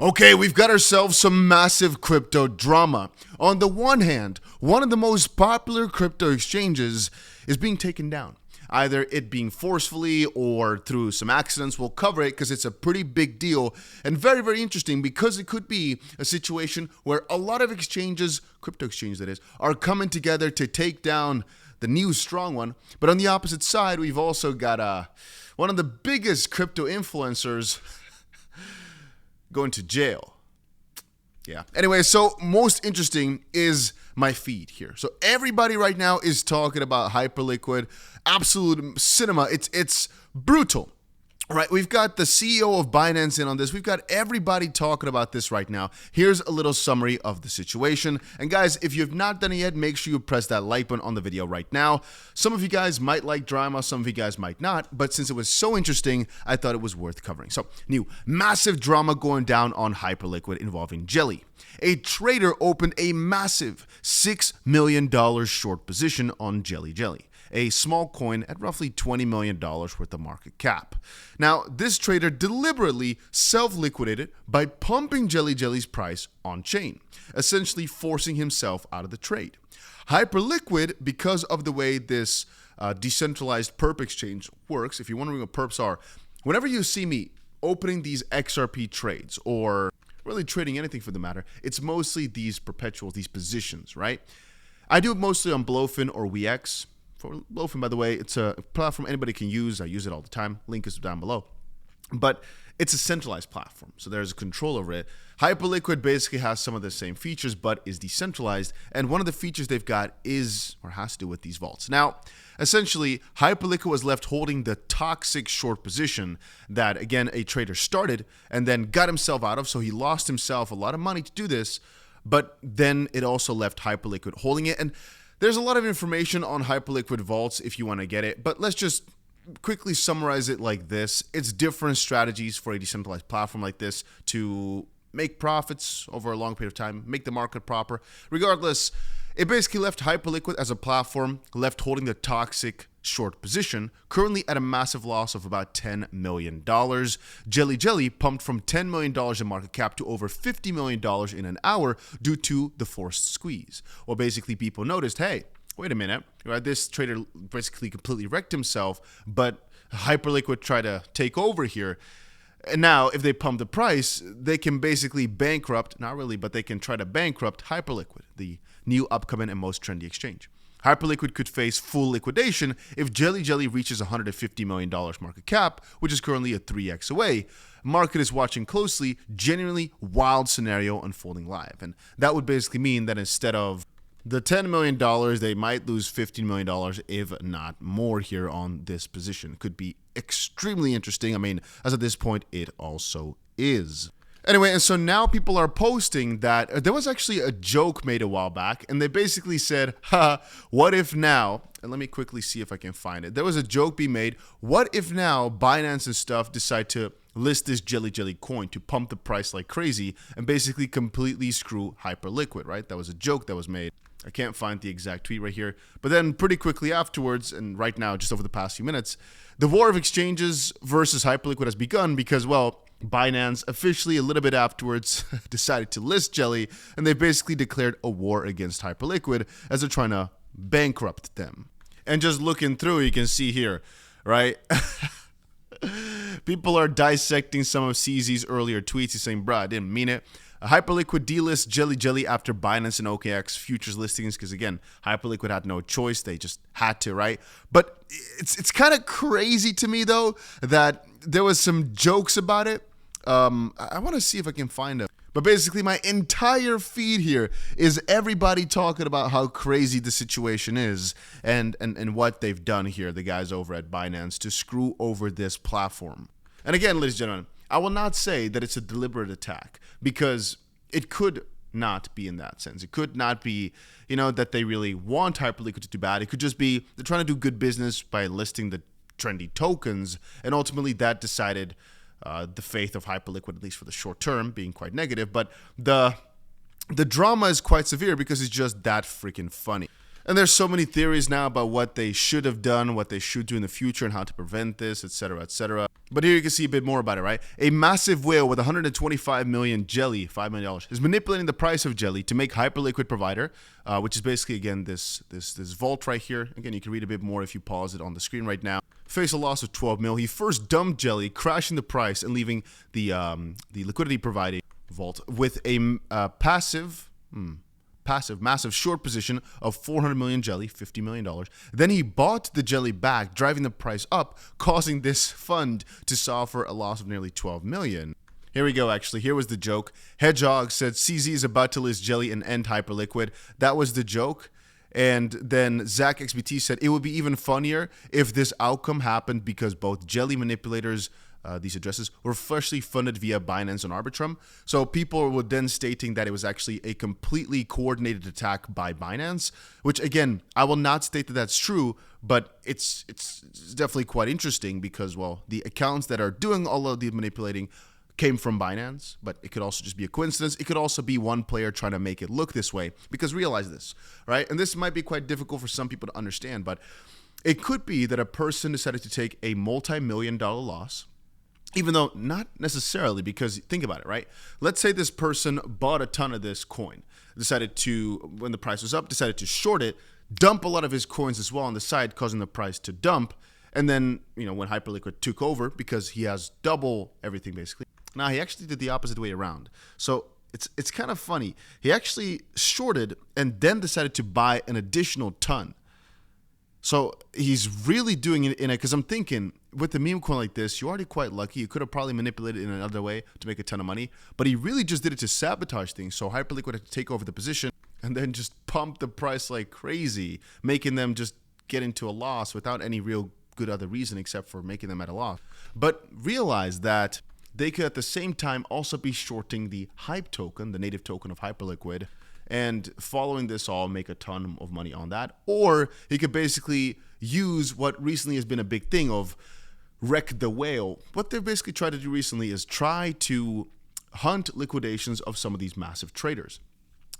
Okay, we've got ourselves some massive crypto drama. On the one hand, one of the most popular crypto exchanges is being taken down. Either it being forcefully or through some accidents. We'll cover it because it's a pretty big deal and very, very interesting because it could be a situation where a lot of exchanges, crypto exchanges that is, are coming together to take down the new strong one. But on the opposite side, we've also got one of the biggest crypto influencers going to jail. Yeah. Anyway, so most interesting is my feed here. So everybody right now is talking about Hyperliquid, absolute cinema. It's brutal. All right, we've got the CEO of Binance in on this. We've got everybody talking about this right now. Here's a little summary of the situation. And guys, if you've not done it yet, make sure you press that like button on the video right now. Some of you guys might like drama, some of you guys might not. But since it was so interesting, I thought it was worth covering. So, new massive drama going down on Hyperliquid involving Jelly. A trader opened a massive $6 million short position on Jelly, a small coin at roughly $20 million worth of market cap. Now, this trader deliberately self-liquidated by pumping Jelly's price on-chain, essentially forcing himself out of the trade. Hyperliquid, because of the way this decentralized perp exchange works, if you're wondering what perps are, whenever you see me opening these XRP trades or really trading anything for the matter, it's mostly these perpetuals, these positions, right? I do it mostly on Blowfin or WeX. For Blowfin, by the way, it's a platform anybody can use. I use it all the time. Link is down below. But it's a centralized platform, so there's a control over it. Hyperliquid basically has some of the same features, but is decentralized. And one of the features they've got is, or has to do with these vaults. Now, essentially, Hyperliquid was left holding the toxic short position that, again, a trader started and then got himself out of. So he lost himself a lot of money to do this, but then it also left Hyperliquid holding it. And there's a lot of information on Hyperliquid vaults if you want to get it, but let's just quickly summarize it like this. It's different strategies for a decentralized platform like this to make profits over a long period of time, make the market proper. Regardless, it basically left Hyperliquid as a platform left holding the toxic short position, currently at a massive loss of about $10 million. Jelly pumped from $10 million in market cap to over $50 million in an hour due to the forced squeeze. Well, basically people noticed, hey, wait a minute, right? This trader basically completely wrecked himself, but Hyperliquid tried to take over here. And now, if they pump the price, they can basically bankrupt, not really, but they can try to bankrupt Hyperliquid, the new upcoming and most trendy exchange. Hyperliquid could face full liquidation if Jelly reaches $150 million market cap, which is currently a 3x away. Market is watching closely, genuinely wild scenario unfolding live. And that would basically mean that instead of the $10 million, they might lose $15 million, if not more here on this position. Could be extremely interesting. I mean, as at this point, it also is. Anyway, and so now people are posting that there was actually a joke made a while back, and they basically said, what if now, and let me quickly see if I can find it. There was a joke being made, what if now Binance and stuff decide to list this Jelly coin to pump the price like crazy and basically completely screw Hyperliquid, right? That was a joke that was made. I can't find the exact tweet right here. But then pretty quickly afterwards, and right now, just over the past few minutes, the war of exchanges versus Hyperliquid has begun because, well, Binance officially a little bit afterwards decided to list Jelly, and they basically declared a war against Hyperliquid as they're trying to bankrupt them. And just looking through, you can see here, right? People are dissecting some of CZ's earlier tweets. He's saying, bruh, I didn't mean it. Hyperliquid delists Jelly after Binance and OKX futures listings because, again, Hyperliquid had no choice. They just had to, right? But it's kind of crazy to me, though, that there was some jokes about it. I want to see if I can find it. But basically, my entire feed here is everybody talking about how crazy the situation is and what they've done here, the guys over at Binance, to screw over this platform. And again, ladies and gentlemen, I will not say that it's a deliberate attack because it could not be in that sense. It could not be, that they really want Hyperliquid to do bad. It could just be they're trying to do good business by listing the trendy tokens, and ultimately that decided the faith of Hyperliquid, at least for the short term, being quite negative. But the drama is quite severe because it's just that freaking funny. And there's so many theories now about what they should have done, what they should do in the future, and how to prevent this, etc., etc. But here you can see a bit more about it, right? A massive whale with 125 million jelly, $5 million, is manipulating the price of jelly to make Hyperliquid provider, which is basically, again, this vault right here. Again, you can read a bit more if you pause it on the screen right now. Face a loss of 12 mil. He first dumped jelly, crashing the price and leaving the liquidity providing vault with a massive short position of 400 million jelly, $50 million. Then he bought the jelly back, driving the price up, causing this fund to suffer a loss of nearly 12 million. Here we go, actually. Here was the joke. Hedgehog said CZ is about to list jelly and end Hyperliquid. That was the joke. And then Zach XBT said it would be even funnier if this outcome happened because both jelly manipulators, these addresses, were freshly funded via Binance and Arbitrum. So people were then stating that it was actually a completely coordinated attack by Binance, which again, I will not state that that's true, but it's definitely quite interesting because, well, the accounts that are doing all of the manipulating came from Binance, but it could also just be a coincidence. It could also be one player trying to make it look this way, because realize this, right? And this might be quite difficult for some people to understand, but it could be that a person decided to take a multi-million-dollar loss, even though not necessarily, because think about it, right? Let's say this person bought a ton of this coin, decided to, when the price was up, decided to short it, dump a lot of his coins as well on the side, causing the price to dump. And then, you know, when Hyperliquid took over, because he has double everything basically, now he actually did the opposite way around. So it's kind of funny. He actually shorted and then decided to buy an additional ton. So he's really doing it in a, because I'm thinking with the meme coin like this, you're already quite lucky. You could have probably manipulated it in another way to make a ton of money, but he really just did it to sabotage things. So Hyperliquid had to take over the position and then just pump the price like crazy, making them just get into a loss without any real good other reason except for making them at a loss. But realize that they could at the same time also be shorting the HYPE token, the native token of Hyperliquid, and following this all make a ton of money on that. Or he could basically use what recently has been a big thing of wreck the whale. What they've basically tried to do recently is try to hunt liquidations of some of these massive traders.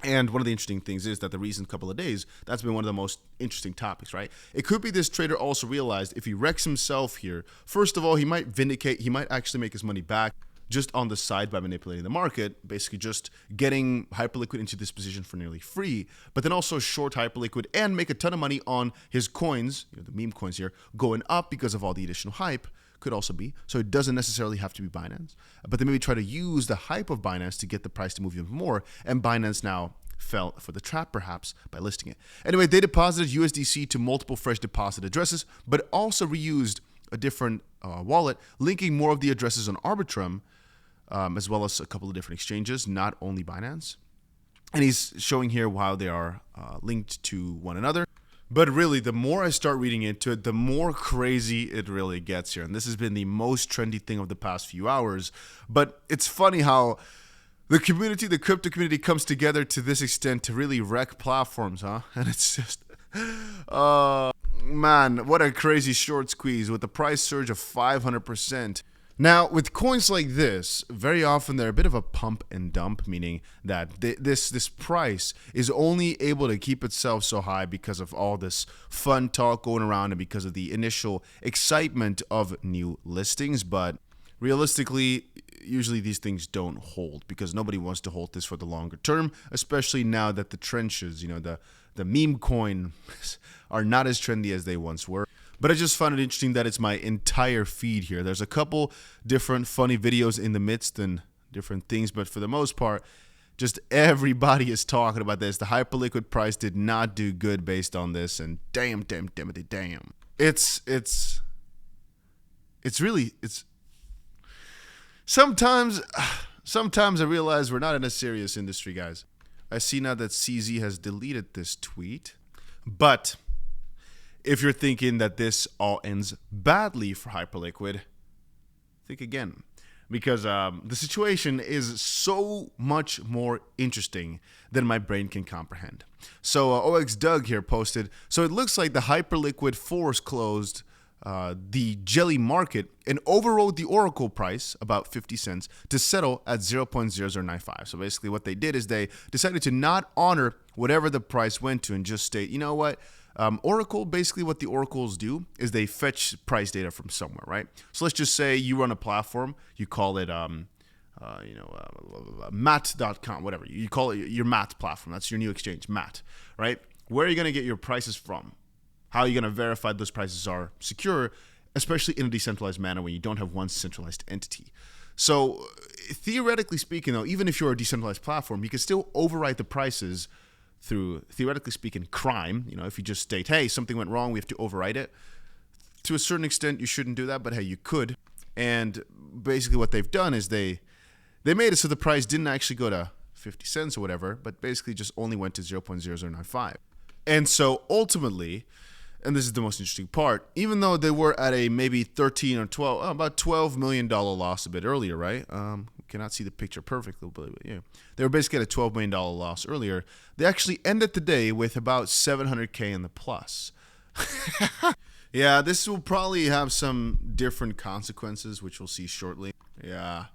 And one of the interesting things is that the recent couple of days, that's been one of the most interesting topics, right? It could be this trader also realized if he wrecks himself here, first of all, he might vindicate, he might actually make his money back just on the side by manipulating the market, basically just getting Hyperliquid into this position for nearly free, but then also short Hyperliquid and make a ton of money on his coins, you know, the meme coins here, going up because of all the additional hype. Could also be. So it doesn't necessarily have to be Binance, but they maybe try to use the hype of Binance to get the price to move even more, and Binance now fell for the trap perhaps by listing it. Anyway, they deposited USDC to multiple fresh deposit addresses, but also reused a different wallet, linking more of the addresses on Arbitrum, as well as a couple of different exchanges, not only Binance. And he's showing here how they are linked to one another. But really, the more I start reading into it, the more crazy it really gets here. And this has been the most trendy thing of the past few hours. But it's funny how the community, the crypto community, comes together to this extent to really wreck platforms, huh? And it's just, man, what a crazy short squeeze with the price surge of 500%. Now, with coins like this, very often they're a bit of a pump and dump, meaning that this price is only able to keep itself so high because of all this fun talk going around and because of the initial excitement of new listings. But realistically, usually these things don't hold because nobody wants to hold this for the longer term, especially now that the trenches, you know, the meme coin are not as trendy as they once were. But I just found it interesting that it's my entire feed here. There's a couple different funny videos in the midst and different things, but for the most part, just everybody is talking about this. The Hyperliquid price did not do good based on this, and damn. It's really sometimes I realize we're not in a serious industry, guys. I see now that CZ has deleted this tweet, but if you're thinking that this all ends badly for Hyperliquid, think again, because the situation is so much more interesting than my brain can comprehend. So OX Doug here posted, so it looks like the Hyperliquid force closed the jelly market and overrode the Oracle price about 50 cents to settle at 0.0095. So basically what they did is they decided to not honor whatever the price went to and just state, you know what, Oracle, basically what the oracles do is they fetch price data from somewhere, right? So let's just say you run a platform, you call it, mat.com, whatever. You call it your mat platform. That's your new exchange, mat, right? Where are you going to get your prices from? How are you going to verify those prices are secure, especially in a decentralized manner when you don't have one centralized entity? So theoretically speaking, though, even if you're a decentralized platform, you can still override the prices through, theoretically speaking, crime. You know, if you just state, hey, something went wrong, we have to override it. To a certain extent, you shouldn't do that, but hey, you could. And basically what they've done is they made it so the price didn't actually go to 50 cents or whatever, but basically just only went to 0.0095. And so ultimately, and this is the most interesting part, even though they were at a maybe 13 or 12, about $12 million loss a bit earlier, right? Cannot see the picture perfectly, but yeah. They were basically at a $12 million loss earlier. They actually ended the day with about 700K in the plus. Yeah, this will probably have some different consequences, which we'll see shortly. Yeah,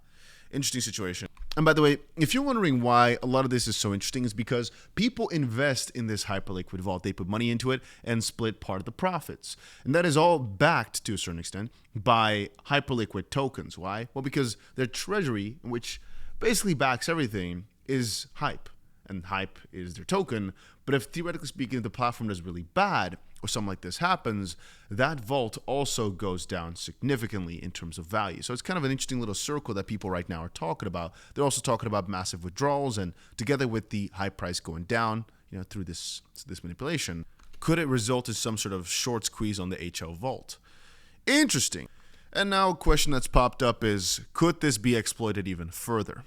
interesting situation. And by the way, if you're wondering why a lot of this is so interesting, is because people invest in this Hyperliquid vault. They put money into it and split part of the profits. And that is all backed, to a certain extent, by Hyperliquid tokens. Why? Well, because their treasury, which basically backs everything, is Hype. And Hype is their token. But if, theoretically speaking, the platform is really bad, or something like this happens, that vault also goes down significantly in terms of value. So it's kind of an interesting little circle that people right now are talking about. They're also talking about massive withdrawals, and together with the high price going down, you know, through this manipulation, could it result in some sort of short squeeze on the HL vault? Interesting. And now a question that's popped up is, could this be exploited even further?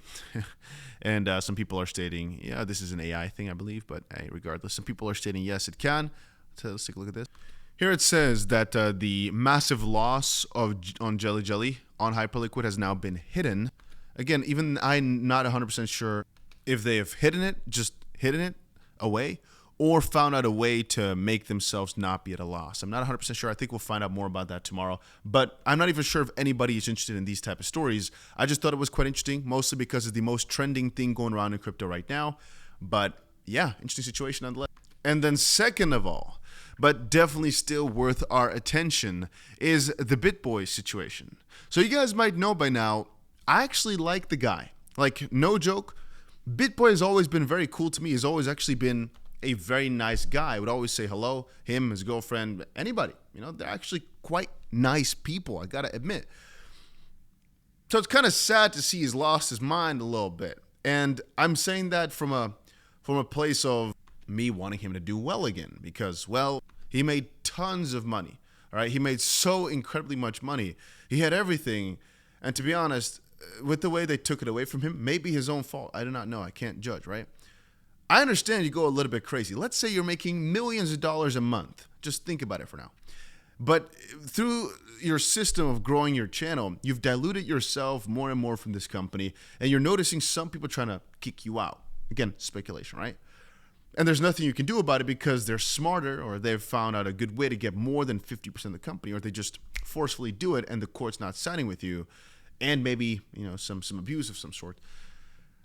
And some people are stating, yeah, this is an AI thing, I believe, but hey, regardless, some people are stating, yes, it can. So let's take a look at this. Here it says that the massive loss on Jelly on Hyperliquid has now been hidden. Again, even I'm not 100% sure if they have just hidden it away, or found out a way to make themselves not be at a loss. I'm not 100% sure. I think we'll find out more about that tomorrow. But I'm not even sure if anybody is interested in these type of stories. I just thought it was quite interesting, mostly because it's the most trending thing going around in crypto right now. But yeah, interesting situation nonetheless. And then second of all, but definitely still worth our attention, is the Bitboy situation. So you guys might know by now, I actually like the guy. Like, no joke, Bitboy has always been very cool to me. He's always actually been a very nice guy. I would always say hello, him, his girlfriend, anybody. You know, they're actually quite nice people, I gotta admit. So it's kind of sad to see he's lost his mind a little bit. And I'm saying that from a place of me wanting him to do well again, because, well, he made tons of money, all right? He made so incredibly much money. He had everything. And to be honest, with the way they took it away from him, maybe his own fault. I do not know. I can't judge, right? I understand you go a little bit crazy. Let's say you're making millions of dollars a month. Just think about it for now. But through your system of growing your channel, you've diluted yourself more and more from this company, and you're noticing some people trying to kick you out. Again, speculation, right? And there's nothing you can do about it because they're smarter, or they've found out a good way to get more than 50% of the company, or they just forcefully do it and the court's not siding with you, and maybe, you know, some abuse of some sort.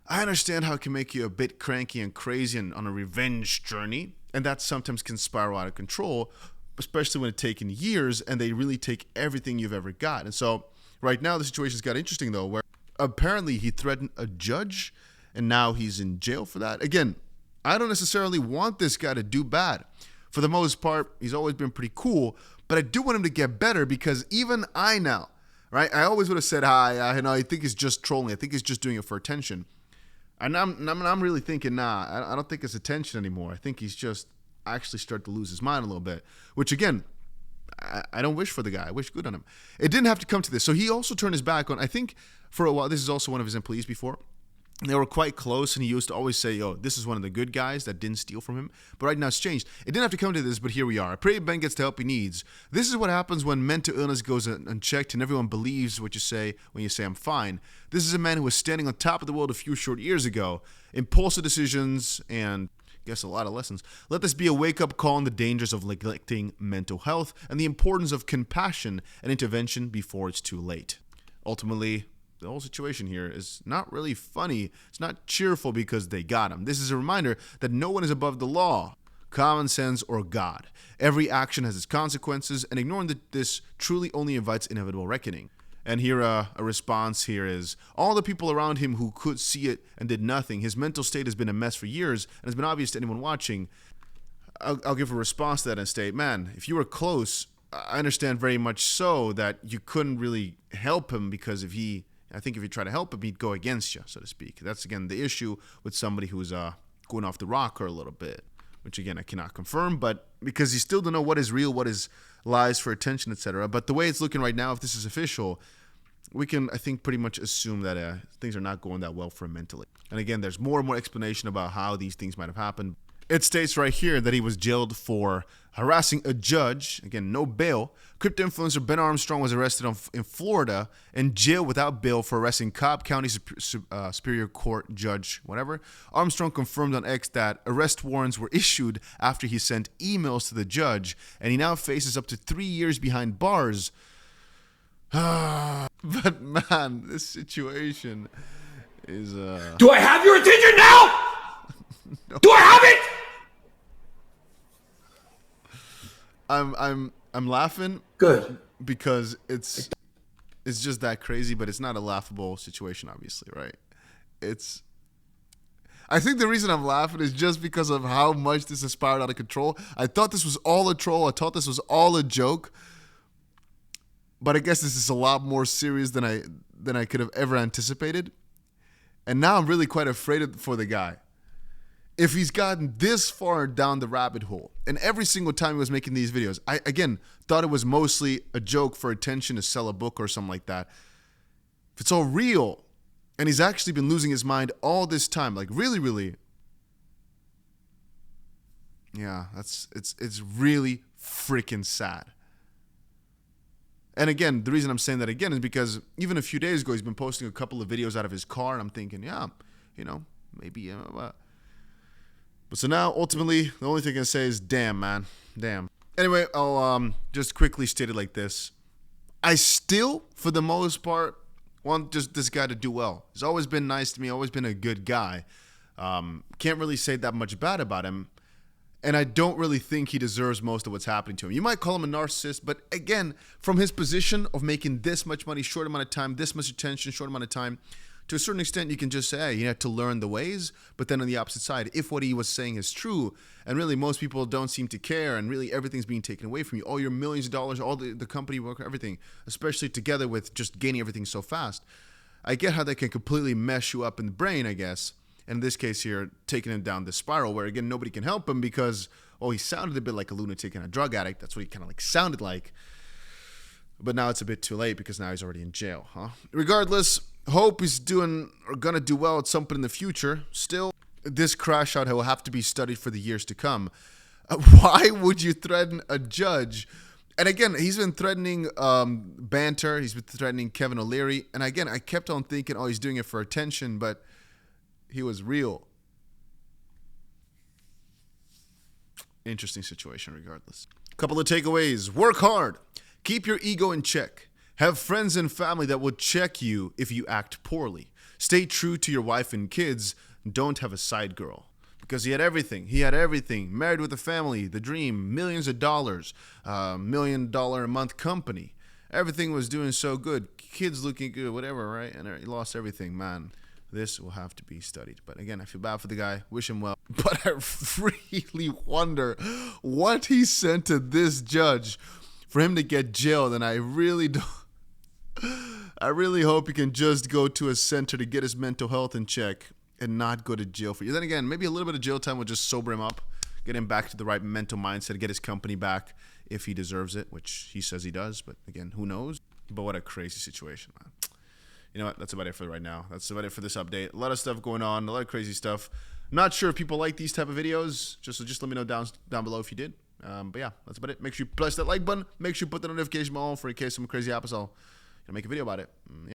I understand how it can make you a bit cranky and crazy and on a revenge journey, and that sometimes can spiral out of control, especially when it's taken years and they really take everything you've ever got. And so right now the situation's got interesting though, where apparently he threatened a judge and now he's in jail for that. Again, I don't necessarily want this guy to do bad. For the most part, he's always been pretty cool, but I do want him to get better, because even I now, right? I always would have said, I think he's just trolling. I think he's just doing it for attention. And I'm really thinking, nah, I don't think it's attention anymore. I think he's just actually started to lose his mind a little bit, which again, I don't wish for the guy. I wish good on him. It didn't have to come to this. So he also turned his back on, I think for a while, this is also one of his employees before. They were quite close, and he used to always say, yo, this is one of the good guys that didn't steal from him. But right now it's changed. It didn't have to come to this, but here we are. I pray Ben gets the help he needs. This is what happens when mental illness goes unchecked and everyone believes what you say when you say I'm fine. This is a man who was standing on top of the world a few short years ago. Impulsive decisions and guess a lot of lessons. Let this be a wake-up call on the dangers of neglecting mental health and the importance of compassion and intervention before it's too late. Ultimately, the whole situation here is not really funny. It's not cheerful because they got him. This is a reminder that no one is above the law, common sense, or God. Every action has its consequences, and ignoring this truly only invites inevitable reckoning. And here, a response here is, all the people around him who could see it and did nothing. His mental state has been a mess for years, and has been obvious to anyone watching. I'll give a response to that and state, man, if you were close, I understand very much so that you couldn't really help him, because I think if you try to help him, he'd go against you, so to speak. That's, again, the issue with somebody who's going off the rocker a little bit, which, again, I cannot confirm, but because you still don't know what is real, what is lies for attention, etc. But the way it's looking right now, if this is official, we can, I think, pretty much assume that things are not going that well for him mentally. And again, there's more and more explanation about how these things might have happened. It states right here that he was jailed for harassing a judge. Again, no bail. Crypto influencer Ben Armstrong was arrested in Florida and jailed without bail for arresting Cobb County Superior Court Judge, whatever. Armstrong confirmed on X that arrest warrants were issued after he sent emails to the judge, and he now faces up to 3 years behind bars. But man, this situation is Do I have your attention now? No. Do I have it? I'm laughing. Good. Because it's just that crazy, but it's not a laughable situation, obviously, right? I think the reason I'm laughing is just because of how much this has spiraled out of control. I thought this was all a troll. I thought this was all a joke. But I guess this is a lot more serious than I could have ever anticipated. And now I'm really quite afraid for the guy. If he's gotten this far down the rabbit hole, and every single time he was making these videos, I, again, thought it was mostly a joke for attention to sell a book or something like that. If it's all real, and he's actually been losing his mind all this time, like really, really, yeah, it's really freaking sad. And again, the reason I'm saying that again is because even a few days ago, he's been posting a couple of videos out of his car, and I'm thinking, yeah, maybe, But so now, ultimately, the only thing I can say is, damn, man, damn. Anyway, I'll just quickly state it like this. I still, for the most part, want just this guy to do well. He's always been nice to me, always been a good guy. Can't really say that much bad about him. And I don't really think he deserves most of what's happening to him. You might call him a narcissist, but again, from his position of making this much money, short amount of time, this much attention, short amount of time, to a certain extent, you can just say, hey, you have to learn the ways. But then on the opposite side, if what he was saying is true, and really most people don't seem to care, and really everything's being taken away from you, all your millions of dollars, all the company work, everything, especially together with just gaining everything so fast, I get how that can completely mess you up in the brain, I guess. And in this case here, taking him down this spiral where, again, nobody can help him because, he sounded a bit like a lunatic and a drug addict. That's what he kind of like sounded like. But now it's a bit too late because now he's already in jail, huh? Regardless, hope he's doing or gonna do well at some point in the future. Still, this crash out will have to be studied for the years to come. Why would you threaten a judge? And again, he's been threatening Banter. He's been threatening Kevin O'Leary. And again, I kept on thinking, he's doing it for attention, but he was real. Interesting situation regardless. Couple of takeaways. Work hard. Keep your ego in check. Have friends and family that will check you if you act poorly. Stay true to your wife and kids. Don't have a side girl. Because he had everything. He had everything. Married with a family, the dream, millions of dollars, $1 million a month company. Everything was doing so good. Kids looking good, whatever, right? And he lost everything, man. This will have to be studied. But again, I feel bad for the guy. Wish him well. But I really wonder what he sent to this judge for him to get jailed. And I really hope he can just go to a center to get his mental health in check and not go to jail for you. Then again, maybe a little bit of jail time will just sober him up, get him back to the right mental mindset, get his company back if he deserves it, which he says he does. But again, who knows? But what a crazy situation, man. You know what? That's about it for right now. That's about it for this update. A lot of stuff going on, a lot of crazy stuff. I'm not sure if people like these type of videos. Just let me know down below if you did. But yeah, that's about it. Make sure you press that like button. Make sure you put the notification bell on for in case some crazy happens. I'll make a video about it. Yeah.